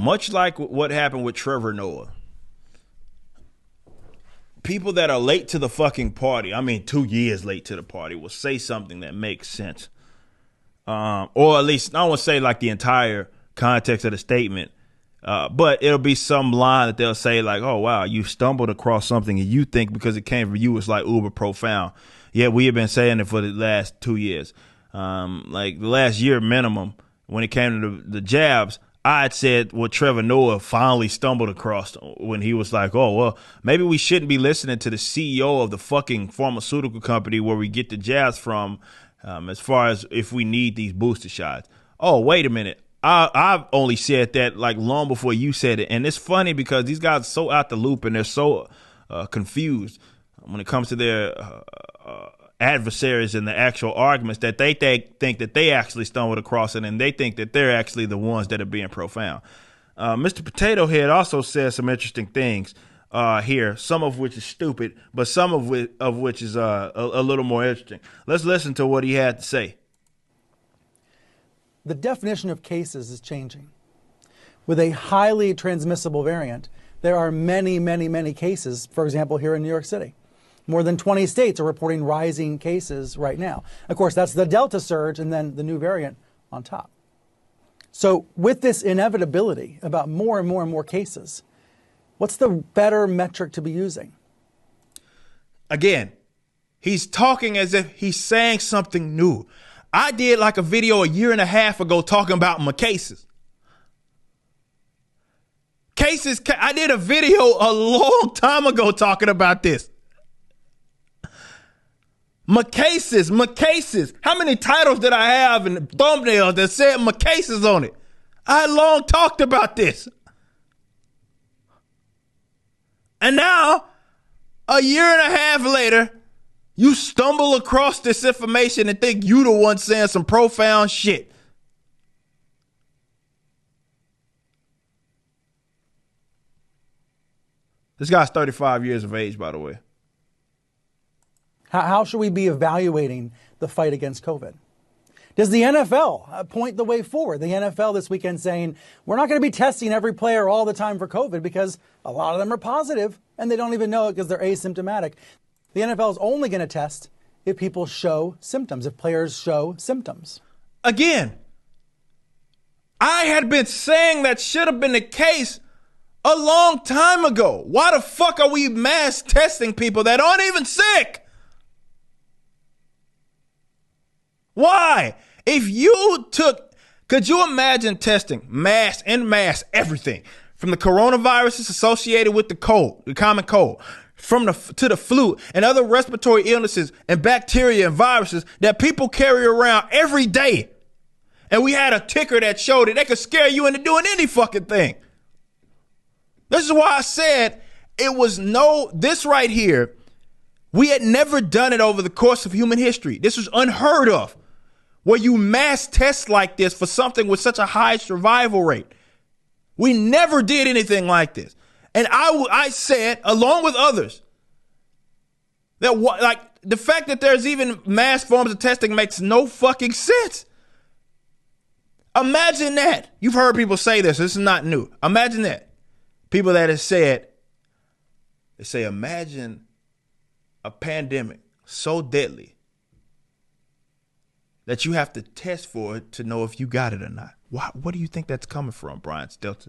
much like what happened with Trevor Noah. People that are late to the fucking party, I mean 2 years late to the party, will say something that makes sense. Or at least, I don't want to say like the entire context of the statement, but it'll be some line that they'll say like, oh, wow, you stumbled across something and you think because it came from you, it's like uber profound. Yeah, we have been saying it for the last 2 years. Like the last year minimum, when it came to the jabs, I had said what Trevor Noah finally stumbled across when he was like, oh, well, maybe we shouldn't be listening to the CEO of the fucking pharmaceutical company where we get the jabs from, as far as if we need these booster shots. Oh, wait a minute. I've only said that like long before you said it. And it's funny because these guys are so out the loop and they're so confused when it comes to their adversaries in the actual arguments that they think that they actually stumbled across it, and they think that they're actually the ones that are being profound. Mr. Potato Head also says some interesting things here, some of which is stupid, but some of which is a little more interesting. Let's listen to what he had to say. The definition of cases is changing. With a highly transmissible variant, there are many, many, many cases, for example, here in New York City. More than 20 states are reporting rising cases right now. Of course, that's the Delta surge and then the new variant on top. So with this inevitability about more and more and more cases, what's the better metric to be using? Again, he's talking as if he's saying something new. I did like a video a year and a half ago talking about my cases. I did a video a long time ago talking about this. My cases. How many titles did I have and thumbnails that said my cases on it? I long talked about this. And now, a year and a half later, you stumble across this information and think you the one saying some profound shit. This guy's 35 years of age, by the way. How should we be evaluating the fight against COVID? Does the NFL point the way forward? The NFL this weekend saying, we're not going to be testing every player all the time for COVID because a lot of them are positive and they don't even know it because they're asymptomatic. The NFL is only going to test if people show symptoms, if players show symptoms. Again, I had been saying that should have been the case a long time ago. Why the fuck are we mass testing people that aren't even sick? Why? If you could you imagine testing mass, everything from the coronaviruses associated with the common cold, to the flu and other respiratory illnesses and bacteria and viruses that people carry around every day. And we had a ticker that showed it. They could scare you into doing any fucking thing. This is why I said this right here, we had never done it over the course of human history. This was unheard of. Where you mass test like this for something with such a high survival rate. We never did anything like this. And I said, along with others, that the fact that there's even mass forms of testing makes no fucking sense. Imagine that. You've heard people say this. This is not new. Imagine that. People that have said, they say, imagine a pandemic so deadly that you have to test for it to know if you got it or not. What do you think that's coming from, Brian Stelter?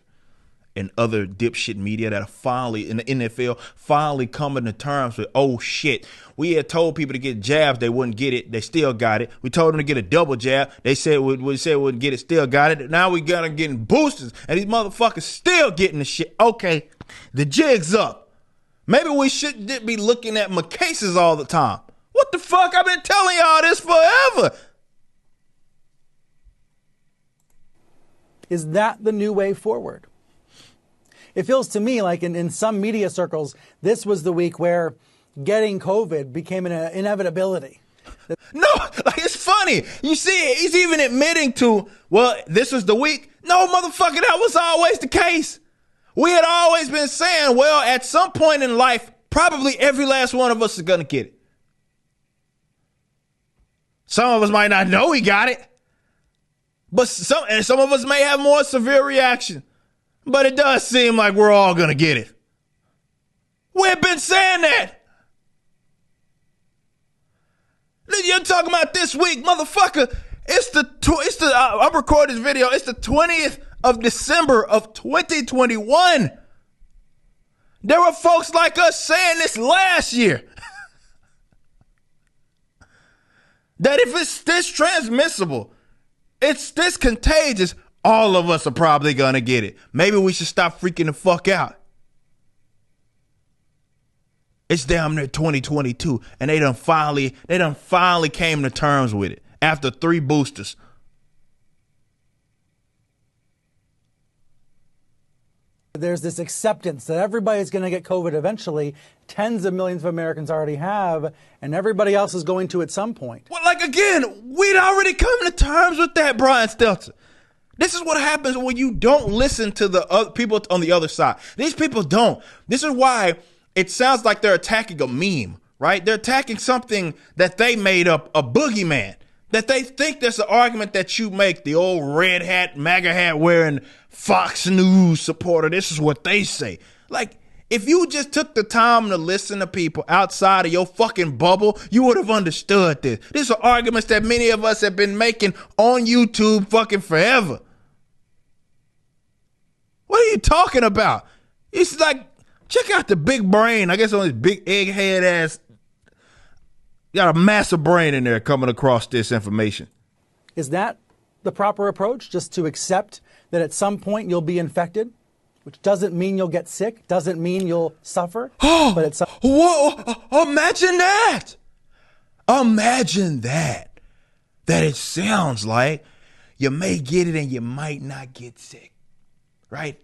And other dipshit media that are finally, in the NFL, finally coming to terms with, oh shit, we had told people to get jabs, they wouldn't get it, they still got it. We told them to get a double jab, they said we wouldn't get it, still got it. Now we got them getting boosters, and these motherfuckers still getting the shit. Okay, the jig's up. Maybe we shouldn't be looking at my cases all the time. What the fuck? I've been telling y'all this forever. Is that the new way forward? It feels to me like in some media circles, this was the week where getting COVID became an inevitability. No, like it's funny. You see, he's even admitting to, well, this was the week. No, motherfucker, that was always the case. We had always been saying, well, at some point in life, probably every last one of us is going to get it. Some of us might not know we got it. But some of us may have more severe reaction. But it does seem like we're all going to get it. We've been saying that. You're talking about this week, motherfucker. I'm recording this video. It's the 20th of December of 2021. There were folks like us saying this last year. That if it's this transmissible, it's this contagious, all of us are probably going to get it. Maybe we should stop freaking the fuck out. It's damn near 2022, and they done finally came to terms with it after 3 boosters. There's this acceptance that everybody's going to get COVID eventually. Tens of millions of Americans already have, and everybody else is going to at some point. Well, like, again, we'd already come to terms with that, Brian Stelter. This is what happens when you don't listen to the other people on the other side. These people don't. This is why it sounds like they're attacking a meme, right? They're attacking something that they made up, a boogeyman, that they think there's an argument that you make, the old red hat, MAGA hat wearing Fox News supporter. This is what they say. Like, if you just took the time to listen to people outside of your fucking bubble, you would have understood this. These are arguments that many of us have been making on YouTube fucking forever. What are you talking about? It's like, check out the big brain. I guess on this big egghead ass. Got a massive brain in there coming across this information. Is that the proper approach? Just to accept that at some point you'll be infected, which doesn't mean you'll get sick, doesn't mean you'll suffer. But it's whoa! Imagine that! Imagine that. That it sounds like you may get it and you might not get sick. Right?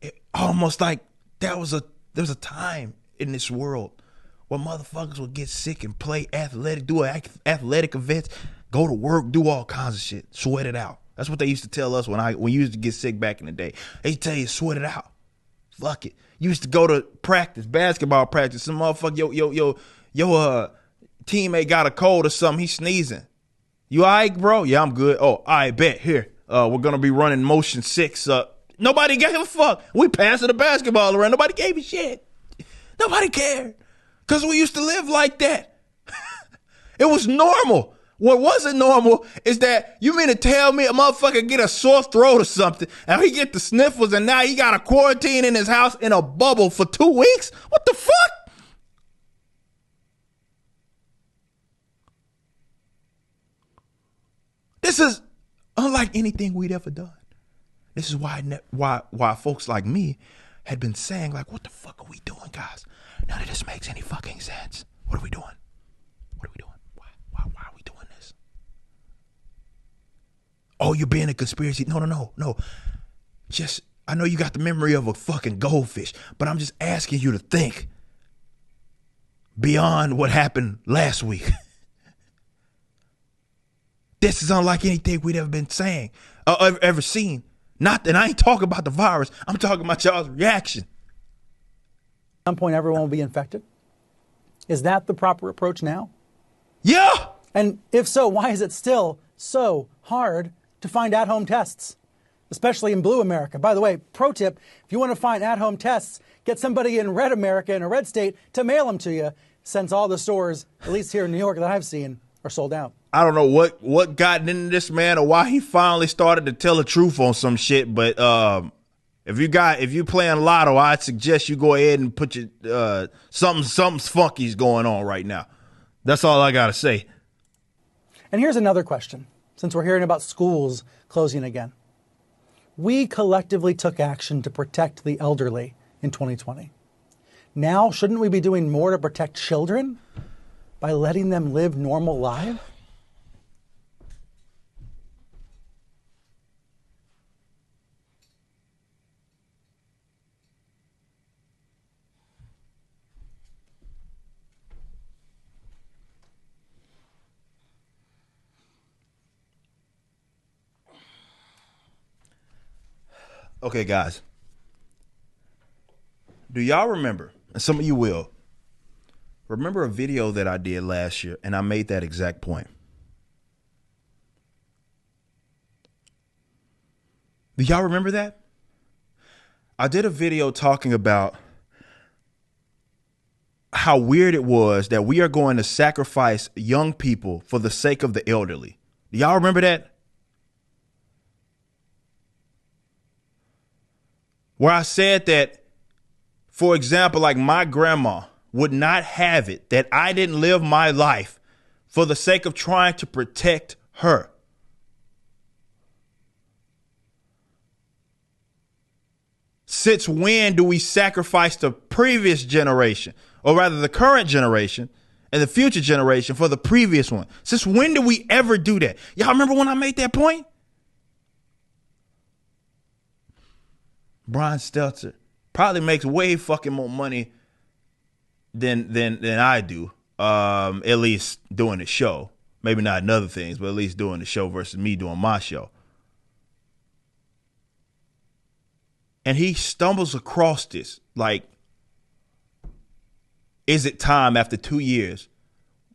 It almost like there's a time in this world where motherfuckers would get sick and play athletic, do athletic events, go to work, do all kinds of shit, sweat it out. That's what they used to tell us when we used to get sick back in the day. They tell you sweat it out. Fuck it. You used to go to practice, basketball practice. Some motherfucker, your teammate got a cold or something. He's sneezing. You all right, bro? Yeah, I'm good. Oh, I bet. Here, we're gonna be running motion 6. Nobody gave a fuck. We passing the basketball around. Nobody gave a shit. Nobody cared. Because we used to live like that. It was normal. What wasn't normal is that you mean to tell me a motherfucker get a sore throat or something and he get the sniffles and now he got a quarantine in his house in a bubble for 2 weeks? What the fuck? This is unlike anything we'd ever done. This is why folks like me had been saying, like, what the fuck are we doing, guys? None of this makes any fucking sense. What are we doing? What are we doing? Why are we doing this? Oh, you're being a conspiracy. No. Just, I know you got the memory of a fucking goldfish, but I'm just asking you to think beyond what happened last week. This is unlike anything we'd ever been saying, ever seen. Not that I ain't talking about the virus. I'm talking about y'all's reaction. At some point, everyone will be infected. Is that the proper approach now? Yeah. And if so, why is it still so hard to find at-home tests, especially in blue America? By the way, pro tip, if you want to find at-home tests, get somebody in red America, in a red state, to mail them to you, since all the stores, at least here in New York that I've seen, are sold out. I don't know what got into this man or why he finally started to tell the truth on some shit, but if you playing lotto, I'd suggest you go ahead and put your something's funky's going on right now. That's all I gotta say. And here's another question, since we're hearing about schools closing again. We collectively took action to protect the elderly in 2020. Now, shouldn't we be doing more to protect children by letting them live normal lives? Okay, guys. Do y'all remember, and some of you will, remember a video that I did last year and I made that exact point? Do y'all remember that? I did a video talking about how weird it was that we are going to sacrifice young people for the sake of the elderly. Do y'all remember that? Where I said that, for example, like my grandma would not have it that I didn't live my life for the sake of trying to protect her. Since when do we sacrifice the previous generation, or rather the current generation and the future generation, for the previous one? Since when do we ever do that? Y'all remember when I made that point? Brian Stelter probably makes way fucking more money than I do. At least doing the show. Maybe not in other things, but at least doing the show versus me doing my show. And he stumbles across this, like, is it time after 2 years?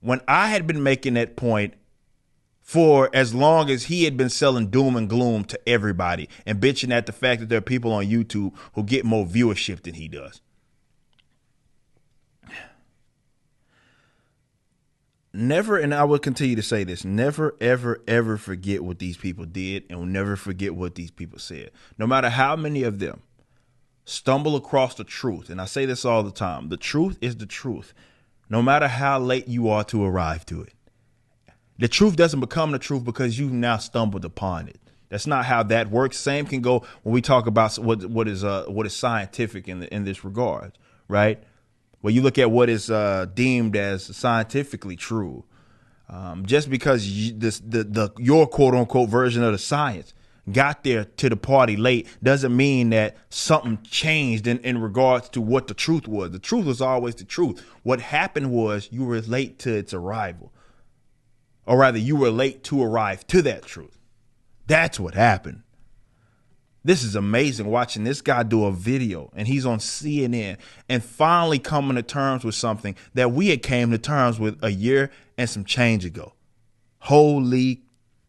When I had been making that point for as long as he had been selling doom and gloom to everybody and bitching at the fact that there are people on YouTube who get more viewership than he does. Never, and I will continue to say this, never, ever, ever forget what these people did, and will never forget what these people said. No matter how many of them stumble across the truth, and I say this all the time, the truth is the truth, no matter how late you are to arrive to it. The truth doesn't become the truth because you've now stumbled upon it. That's not how that works. Same can go when we talk about what is scientific in this regard, right? Well, you look at what is deemed as scientifically true. Just because your quote unquote version of the science got there to the party late doesn't mean that something changed in regards to what the truth was. The truth was always the truth. What happened was you were late to its arrival, or rather you were late to arrive to that truth. That's what happened. This is amazing watching this guy do a video, and he's on CNN and finally coming to terms with something that we had came to terms with a year and some change ago. Holy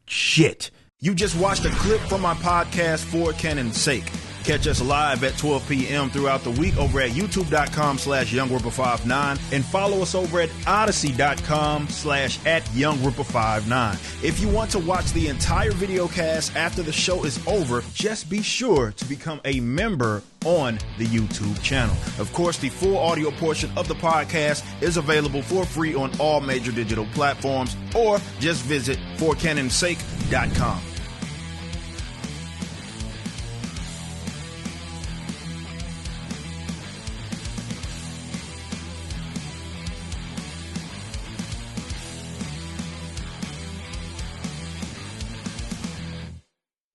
shit. You just watched a clip from my podcast, For Canon's Sake. Catch us live at 12 p.m. throughout the week over at youtube.com/YoungRipper59 and follow us over at odyssey.com/@YoungRipper59. If you want to watch the entire video cast after the show is over, just be sure to become a member on the YouTube channel. Of course, the full audio portion of the podcast is available for free on all major digital platforms, or just visit forcanonsake.com.